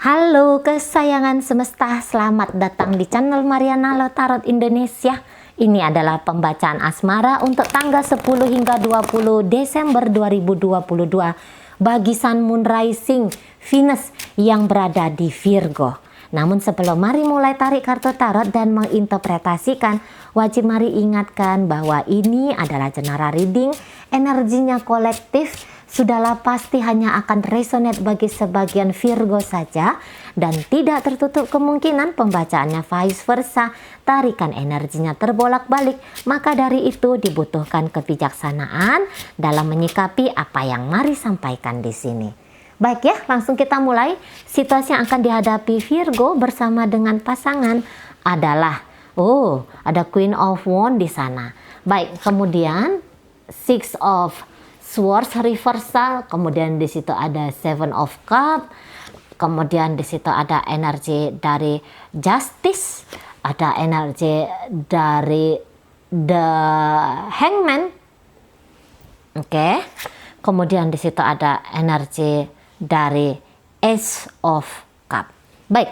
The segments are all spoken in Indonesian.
Halo kesayangan semesta, selamat datang di channel Mariana Tarot Indonesia. Ini adalah pembacaan asmara untuk tanggal 10 hingga 20 Desember 2022 bagi Sun Moon Rising Venus yang berada di Virgo. Namun sebelum mari mulai tarik kartu tarot dan menginterpretasikan, wajib mari ingatkan bahwa ini adalah general reading, energinya kolektif. Sudahlah pasti hanya akan resonate bagi sebagian Virgo saja dan tidak tertutup kemungkinan pembacaannya vice versa, tarikan energinya terbolak-balik. Maka dari itu dibutuhkan kebijaksanaan dalam menyikapi apa yang mari sampaikan di sini. Baik ya, langsung kita mulai. Situasi yang akan dihadapi Virgo bersama dengan pasangan adalah ada Queen of Wands di sana. Baik, kemudian Six of Swords reversal, kemudian di situ ada Seven of Cups, kemudian di situ ada energi dari Justice, ada energi dari The Hangman, oke. Kemudian di situ ada energi dari Ace of Cups. Baik,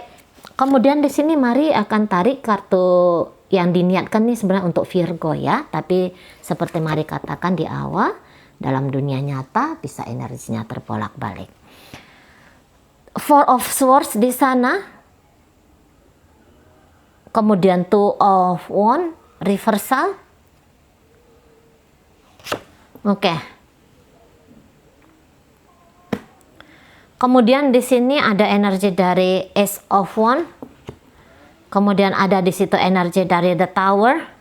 kemudian di sini mari akan tarik kartu yang diniatkan nih sebenarnya untuk Virgo ya, tapi seperti mari katakan di awal, dalam dunia nyata bisa energinya terbolak-balik. Four of Swords di sana. Kemudian Two of Wands reversal. Oke. Kemudian di sini ada energi dari Ace of Wands. Kemudian ada di situ energi dari The Tower.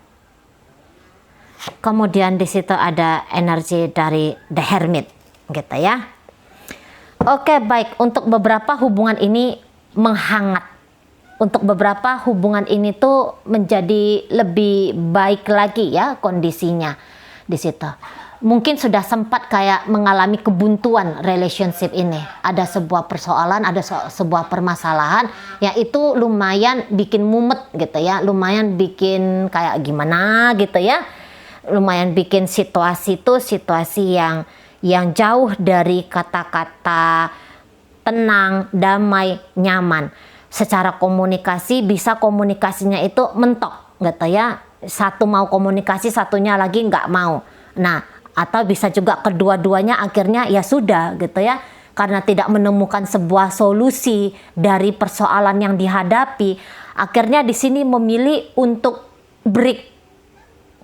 Kemudian di situ ada energi dari The Hermit, gitu ya. Oke, baik. Untuk beberapa hubungan ini menghangat. Untuk beberapa hubungan ini tuh menjadi lebih baik lagi ya kondisinya di situ. Mungkin sudah sempat kayak mengalami kebuntuan relationship ini. Ada sebuah persoalan, ada sebuah permasalahan yang itu lumayan bikin mumet gitu ya. Lumayan bikin kayak gimana gitu ya. Lumayan bikin situasi itu situasi yang jauh dari kata-kata tenang, damai, nyaman. Secara komunikasi bisa komunikasinya itu mentok gitu ya. Satu mau komunikasi, satunya lagi nggak mau. Nah, atau bisa juga kedua-duanya akhirnya ya sudah gitu ya. Karena tidak menemukan sebuah solusi dari persoalan yang dihadapi, akhirnya di sini memilih untuk break.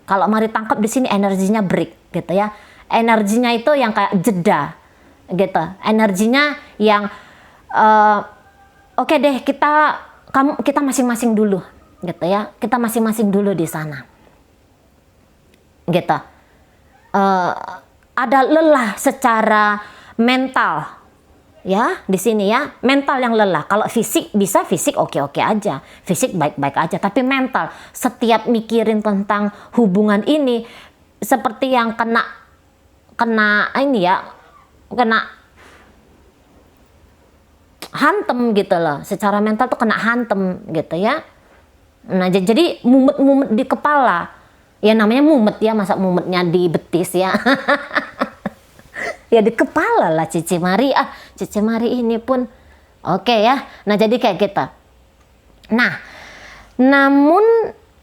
Kalau mari tangkap di sini energinya break gitu ya. Energinya itu yang kayak jeda gitu. Energinya yang oke deh kita masing-masing dulu gitu ya. Kita masing-masing dulu di sana. Gitu. Ada lelah secara mental. Ya, di sini ya, mental yang lelah. Kalau fisik bisa fisik oke-oke aja. Fisik baik-baik aja, tapi mental setiap mikirin tentang hubungan ini seperti yang kena ini ya, kena hantem gitu loh. Secara mental tuh kena hantem gitu ya. Nah, jadi mumet-mumet di kepala. Ya namanya mumet ya, masa mumetnya di betis ya. Ya di kepala lah Cici Mari. Cici Mari ini pun oke ya. Nah jadi kayak gitu. Nah, namun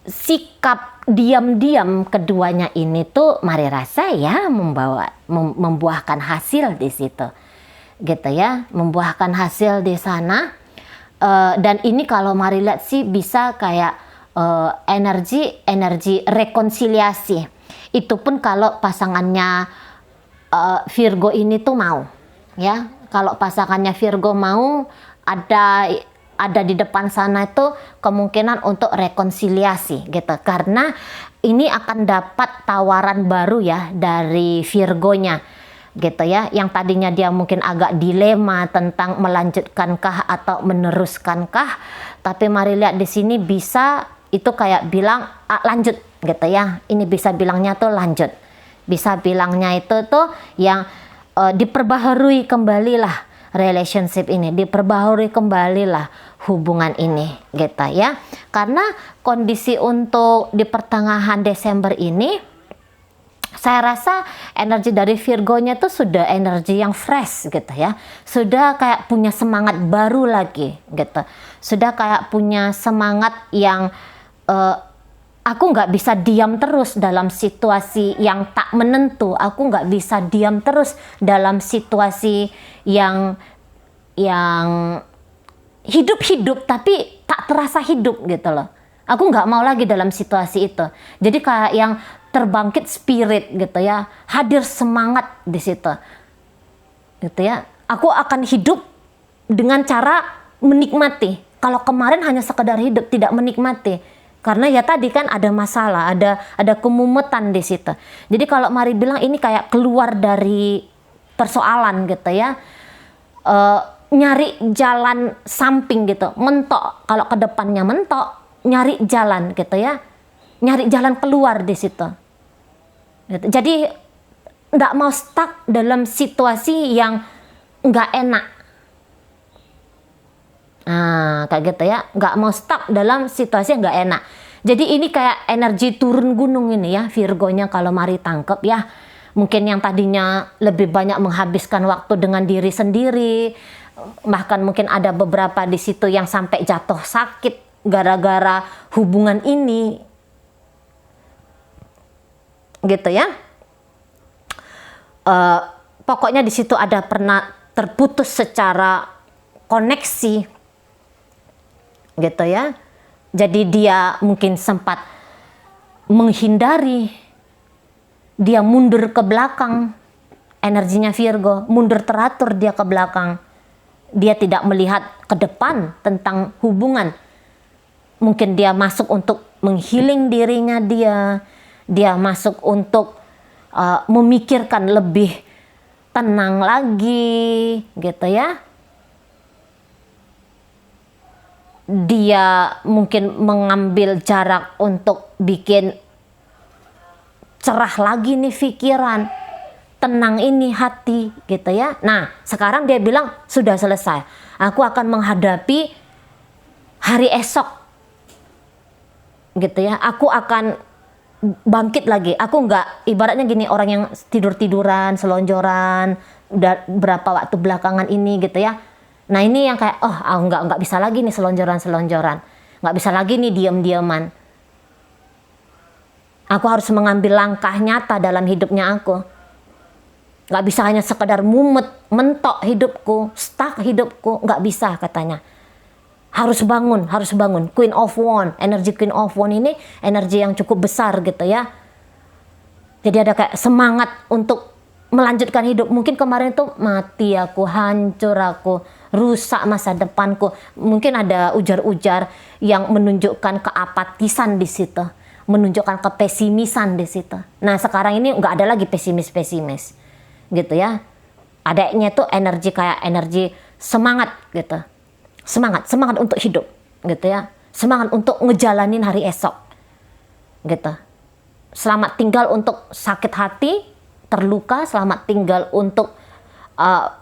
sikap diam-diam keduanya ini tuh mari rasa ya membuahkan hasil di situ. Gitu ya, membuahkan hasil di sana. Dan ini kalau mari lihat sih bisa kayak energi rekonsiliasi. Itu pun kalau pasangannya Virgo ini tuh mau ya. Kalau pasangannya Virgo mau, ada di depan sana itu kemungkinan untuk rekonsiliasi gitu, karena ini akan dapat tawaran baru ya dari Virgonya gitu ya, yang tadinya dia mungkin agak dilema tentang melanjutkankah atau meneruskankah, tapi mari lihat di sini bisa itu kayak bilang lanjut gitu ya. Ini bisa bilangnya tuh lanjut. Bisa bilangnya itu tuh yang diperbaharui kembalilah relationship ini, diperbaharui kembalilah hubungan ini gitu ya. Karena kondisi untuk di pertengahan Desember ini Saya rasa energi dari Virgonya tuh sudah energi yang fresh gitu ya. Sudah kayak punya semangat baru lagi gitu. Sudah kayak punya semangat yang aku nggak bisa diam terus dalam situasi yang tak menentu. Aku nggak bisa diam terus dalam situasi yang hidup-hidup tapi tak terasa hidup gitu loh. Aku nggak mau lagi dalam situasi itu. Jadi kayak yang terbangkit spirit gitu ya, hadir semangat di situ gitu ya. Aku akan hidup dengan cara menikmati. Kalau kemarin hanya sekedar hidup, tidak menikmati, karena ya tadi kan ada masalah, ada kemumutan di situ. Jadi kalau Mari bilang ini kayak keluar dari persoalan gitu ya, nyari jalan samping gitu, mentok. Kalau ke depannya mentok, nyari jalan gitu ya, nyari jalan keluar di situ gitu. Jadi nggak mau stuck dalam situasi yang nggak enak. Nah kayak gitu ya, nggak mau stuck dalam situasi yang nggak enak. Jadi ini kayak energi turun gunung ini ya Virgonya kalau Mari tangkep ya. Mungkin yang tadinya lebih banyak menghabiskan waktu dengan diri sendiri, bahkan mungkin ada beberapa di situ yang sampai jatuh sakit gara-gara hubungan ini gitu ya. Pokoknya di situ ada pernah terputus secara koneksi gitu ya. Jadi dia mungkin sempat menghindari, dia mundur ke belakang, energinya Virgo mundur teratur, dia ke belakang, dia tidak melihat ke depan tentang hubungan. Mungkin dia masuk untuk menghealing dirinya, dia masuk untuk memikirkan lebih tenang lagi gitu ya. Dia mungkin mengambil jarak untuk bikin cerah lagi nih pikiran, tenang ini hati gitu ya. Nah sekarang dia bilang sudah selesai, aku akan menghadapi hari esok gitu ya. Aku akan bangkit lagi. Aku nggak, ibaratnya gini, orang yang tidur-tiduran, selonjoran udah berapa waktu belakangan ini gitu ya. Nah ini yang kayak nggak bisa lagi nih selonjoran, nggak bisa lagi nih diam-diaman. Aku harus mengambil langkah nyata dalam hidupnya aku. Nggak bisa hanya sekedar mumet, mentok hidupku, stuck hidupku, nggak bisa katanya. Harus bangun. Queen of Wands, energi Queen of Wands ini energi yang cukup besar gitu ya. Jadi ada kayak semangat untuk melanjutkan hidup. Mungkin kemarin itu mati aku, hancur aku, rusak masa depanku. Mungkin ada ujar-ujar yang menunjukkan keapatisan di situ, menunjukkan kepesimisan di situ. Nah sekarang ini nggak ada lagi pesimis gitu ya. Adanya itu energi kayak energi semangat gitu. Semangat untuk hidup gitu ya. Semangat untuk ngejalanin hari esok gitu. Selamat tinggal untuk sakit hati, terluka. Selamat tinggal untuk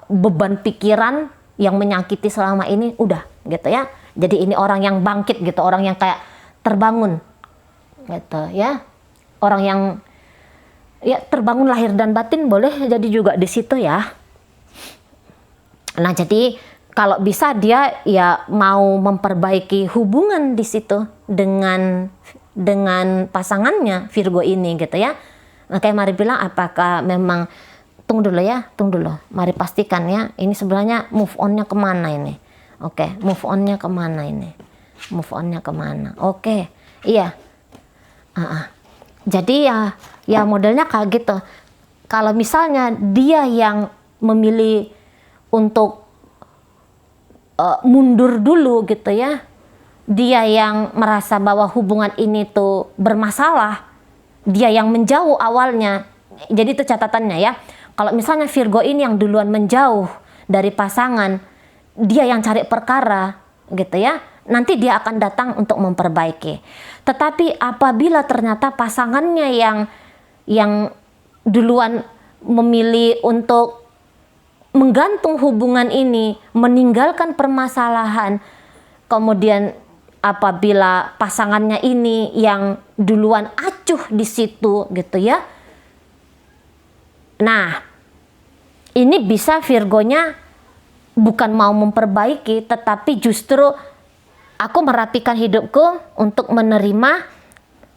beban pikiran yang menyakiti selama ini, udah gitu ya. Jadi ini orang yang bangkit gitu, orang yang kayak terbangun gitu ya. Orang yang ya terbangun lahir dan batin, boleh jadi juga di situ ya. Nah jadi kalau bisa dia ya mau memperbaiki hubungan di situ dengan pasangannya Virgo ini gitu ya. Makanya Mari bilang apakah memang, tunggu dulu, Mari pastikan ya, ini sebenarnya move on-nya kemana ini. Oke, move on-nya kemana ini, oke, iya. Jadi ya modelnya kayak gitu. Kalau misalnya dia yang memilih untuk mundur dulu gitu ya, dia yang merasa bahwa hubungan ini tuh bermasalah, dia yang menjauh awalnya. Jadi itu catatannya ya, kalau misalnya Virgo ini yang duluan menjauh dari pasangan, dia yang cari perkara gitu ya, nanti dia akan datang untuk memperbaiki. Tetapi apabila ternyata pasangannya yang duluan memilih untuk menggantung hubungan ini, meninggalkan permasalahan, kemudian apabila pasangannya ini yang duluan acuh di situ gitu ya, Nah, ini bisa Virgonya bukan mau memperbaiki, tetapi justru aku merapikan hidupku untuk menerima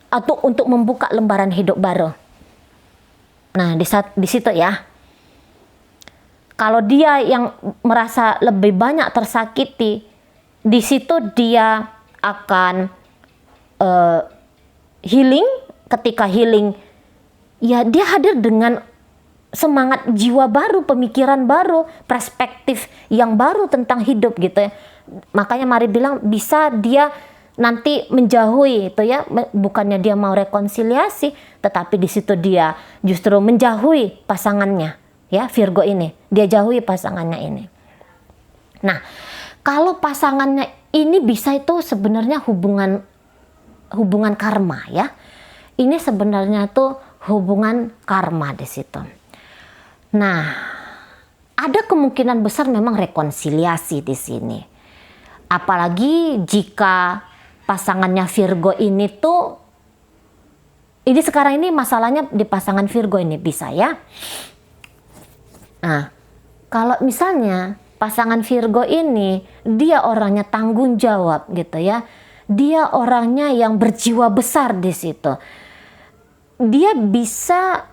atau untuk membuka lembaran hidup baru. Nah, di situ ya. Kalau dia yang merasa lebih banyak tersakiti, di situ dia akan healing. Ketika healing, ya dia hadir dengan semangat jiwa baru, pemikiran baru, perspektif yang baru tentang hidup gitu ya. Makanya Mari bilang bisa dia nanti menjauhi itu ya, bukannya dia mau rekonsiliasi, tetapi di situ dia justru menjauhi pasangannya. Ya, Virgo ini, dia jauhi pasangannya ini. Nah, kalau pasangannya ini bisa itu sebenarnya hubungan karma ya. Ini sebenarnya tuh hubungan karma di situ. Nah, ada kemungkinan besar memang rekonsiliasi di sini. Apalagi jika pasangannya Virgo ini tuh, ini sekarang ini masalahnya di pasangan Virgo ini bisa ya. Nah, kalau misalnya pasangan Virgo ini dia orangnya tanggung jawab gitu ya, dia orangnya yang berjiwa besar di situ. Dia bisa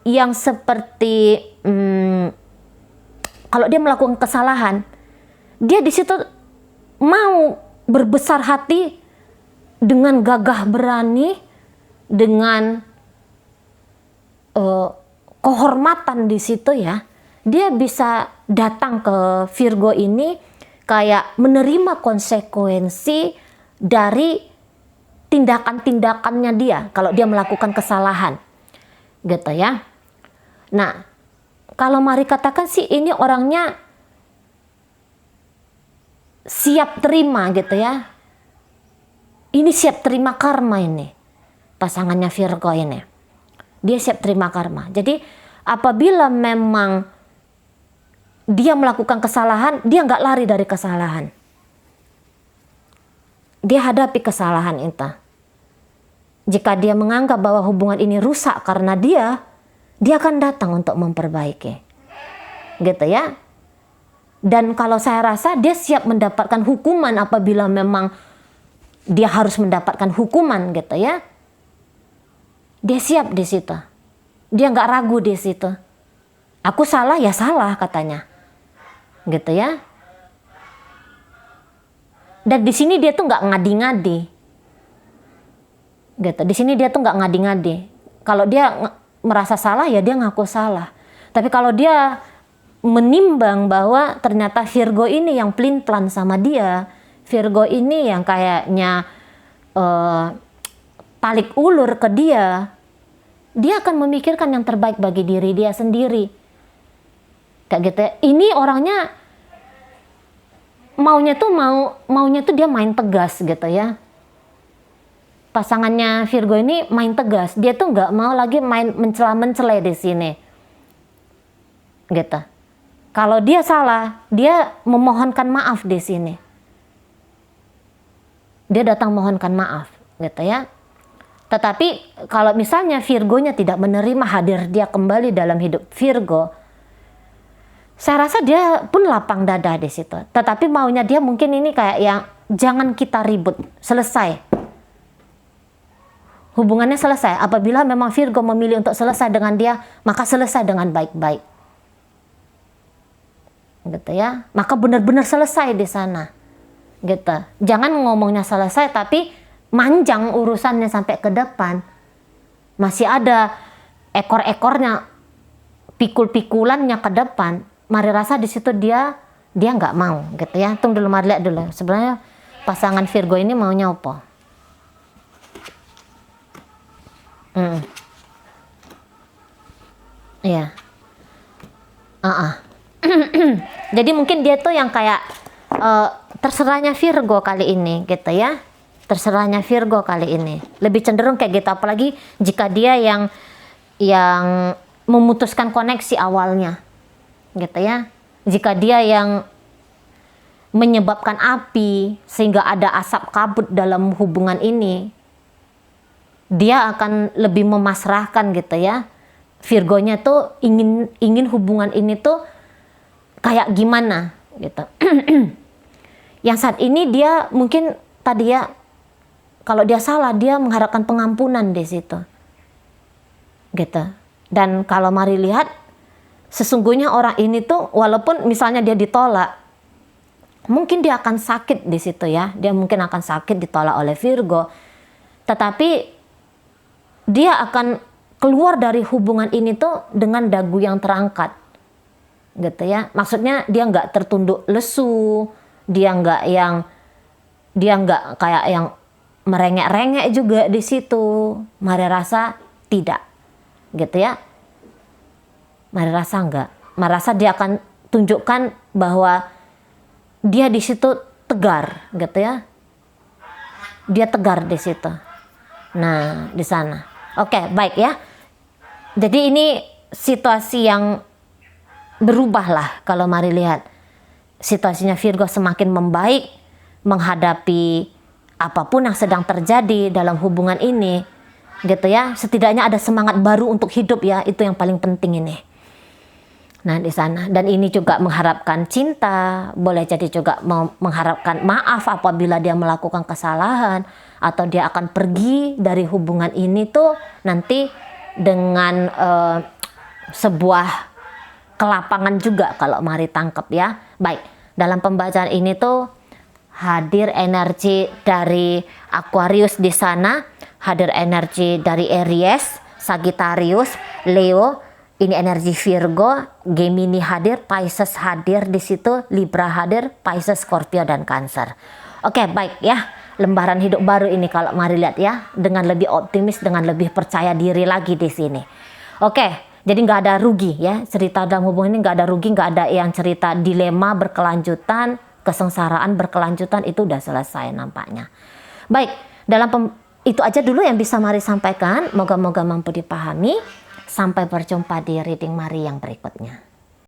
yang seperti kalau dia melakukan kesalahan, dia di situ mau berbesar hati dengan gagah berani, dengan kehormatan di situ ya. Dia bisa datang ke Virgo ini kayak menerima konsekuensi dari tindakan-tindakannya dia kalau dia melakukan kesalahan gitu ya. Nah, kalau Mari katakan sih ini orangnya siap terima gitu ya. Ini siap terima karma ini, pasangannya Virgo ini. Dia siap terima karma. Jadi apabila memang dia melakukan kesalahan, dia nggak lari dari kesalahan. Dia hadapi kesalahan itu. Jika dia menganggap bahwa hubungan ini rusak karena dia akan datang untuk memperbaiki. Gitu ya. Dan kalau saya rasa dia siap mendapatkan hukuman apabila memang dia harus mendapatkan hukuman gitu ya. Dia siap di situ. Dia nggak ragu di situ. Aku salah ya salah katanya. Gitu ya. Dan di sini dia tuh nggak ngadi-ngadi. Gitu. Di sini dia tuh nggak ngadi-ngadi. Kalau dia merasa salah ya dia ngaku salah. Tapi kalau dia menimbang bahwa ternyata Virgo ini yang pelin-pelan sama dia, Virgo ini yang kayaknya tarik ulur ke dia akan memikirkan yang terbaik bagi diri dia sendiri. Kayak gitu ya. Ini orangnya maunya tuh dia main tegas gitu ya. Pasangannya Virgo ini main tegas. Dia tuh nggak mau lagi main mencela-mencela di sini. Gitu. Kalau dia salah, dia memohonkan maaf di sini. Dia datang mohonkan maaf, gitu ya. Tetapi kalau misalnya Virgonya tidak menerima hadir dia kembali dalam hidup Virgo, saya rasa dia pun lapang dada di situ. Tetapi maunya dia mungkin ini kayak yang jangan kita ribut, selesai. Hubungannya selesai. Apabila memang Virgo memilih untuk selesai dengan dia, maka selesai dengan baik-baik. Gitu ya. Maka benar-benar selesai di sana. Gitu. Jangan ngomongnya selesai tapi manjang urusannya sampai ke depan. Masih ada ekor-ekornya, pikul-pikulannya ke depan. Mari rasa di situ dia nggak mau gitu ya. Tunggu dulu, mari lihat dulu. Sebenarnya pasangan Virgo ini maunya apa? Iya. Jadi mungkin dia tuh yang kayak terserahnya Virgo kali ini gitu ya. Terserahnya Virgo kali ini. Lebih cenderung kayak gitu, apalagi jika dia yang memutuskan koneksi awalnya. Gitu ya. Jika dia yang menyebabkan api sehingga ada asap kabut dalam hubungan ini, dia akan lebih memasrahkan gitu ya. Virgonya tuh ingin hubungan ini tuh kayak gimana gitu. Yang saat ini dia mungkin tadi ya, kalau dia salah dia mengharapkan pengampunan di situ gitu. Dan kalau mari lihat, sesungguhnya orang ini tuh walaupun misalnya dia ditolak, mungkin dia akan sakit di situ ya, dia mungkin akan sakit ditolak oleh Virgo, tetapi dia akan keluar dari hubungan ini tuh dengan dagu yang terangkat gitu ya. Maksudnya dia nggak tertunduk lesu, dia nggak kayak yang merengek-rengek juga di situ. Mari rasa tidak gitu ya. Mari rasa enggak. Mari rasa dia akan tunjukkan bahwa dia di situ tegar gitu ya. Dia tegar di situ. Nah, di sana. Oke, baik ya. Jadi ini situasi yang berubah lah kalau mari lihat. Situasinya Virgo semakin membaik menghadapi apapun yang sedang terjadi dalam hubungan ini gitu ya. Setidaknya ada semangat baru untuk hidup ya, itu yang paling penting ini. Nah, di sana. Dan ini juga mengharapkan cinta, boleh jadi juga mengharapkan maaf apabila dia melakukan kesalahan, atau dia akan pergi dari hubungan ini tuh nanti dengan sebuah kelapangan juga kalau mari tangkap ya. Baik, dalam pembacaan ini tuh hadir energi dari Aquarius di sana, hadir energi dari Aries, Sagittarius, Leo. Ini energi Virgo, Gemini hadir, Pisces hadir di situ, Libra hadir, Pisces, Scorpio, dan Cancer. Oke, baik ya. Lembaran hidup baru ini kalau mari lihat ya, dengan lebih optimis, dengan lebih percaya diri lagi di sini. Oke, jadi nggak ada rugi ya. Cerita dalam hubungan ini nggak ada rugi, nggak ada yang cerita dilema berkelanjutan, kesengsaraan berkelanjutan, itu udah selesai nampaknya. Baik, itu aja dulu yang bisa mari sampaikan. Moga-moga mampu dipahami. Sampai berjumpa di reading Mari yang berikutnya.